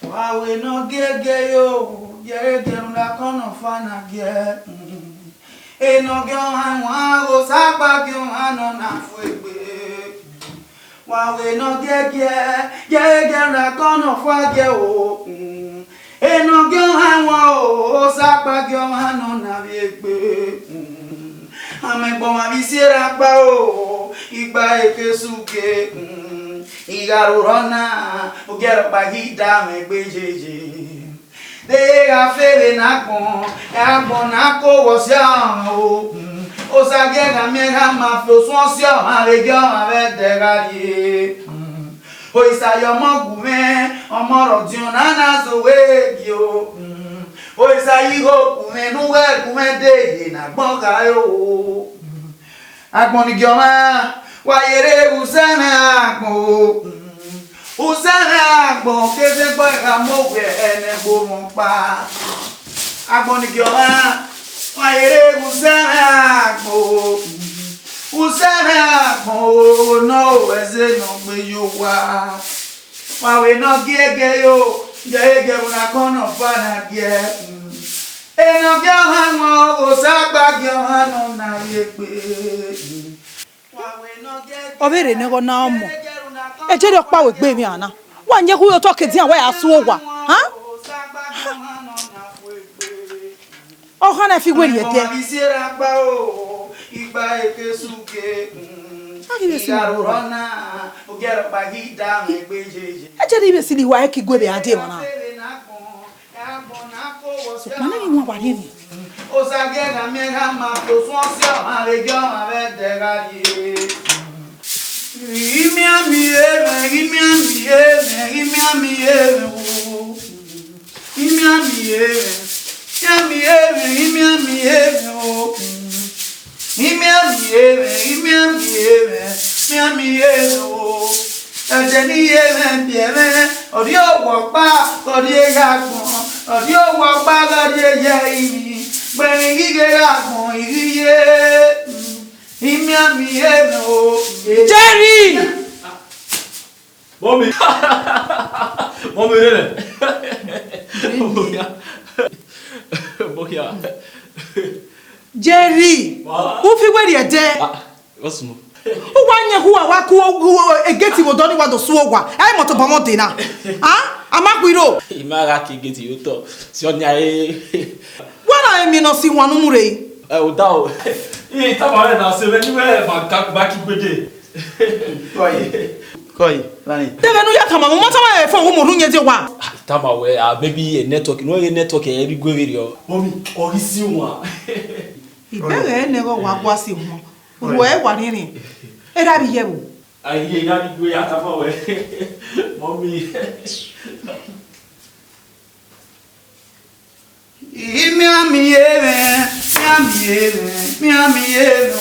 Wawe no gege yo, gege una kono fana ge. Eno ge wa go sapa ge ano na fuegbe. Wawe no gege, gege una kono fa ge o. Eno ge wa o sapa ge ano na viegbe. Ame bo ma visera pa o, igba ekesuke. Igarurona, o quero bagida me bejeje. De a fere na con, a bonaco wosiao. O sagega me gama fio swonsio, alegio ave gari. O isayo mogume, o moro dionana zo wegio. O isayigo kume nuwe kume de na bonga yo. Agboni gioma Wayere usana agbo keze gbo amowe ene gbo pa agboni gioma wayere usana agbo no eze no gbe yo wa wawe no gege yo gege una kono fana gie eno gyo hanwo osagba gyo hanu na yepe Overe nego na omo. Ejere okpa we gbe mi ana. Wa nye ku yo to kedi an wa ya su ogwa. Ha? O ha na fi we ye de. Igba ekesuke. Igarurona, o gero bagida me gbejeje. Ejere ibe sili wa ki gbe be ade mana. So mana ni mo wa ni. O sagega me gama to swonsio alegio ave de gari. Give me a Jerry! Mommy! Mommy, really? Jerry! Who fi where you there? What's more? Who wanye who wa ku egeti wo doni wa do su ogwa. E mo to bomo de na. Ha? Amakwiro. Imara ki geti yo to. Si onya e. Wala emi no si wanu mure. O da o. E ta ma na se ve ni we ba ki gbeje. Koi, Lani. Tega no ya kama mo ta ma phone wo mo runye je wa. Ta ma we maybe a network. No a network e bi gwe video. Mommy, orisi wa. Ibere nego wa kwa si ho. Wo e wa rin. E da bi ye wo. Aye, ya bi gwe ata fa we. Mommy. Mi ami eve, mi ami eve, mi ami eve.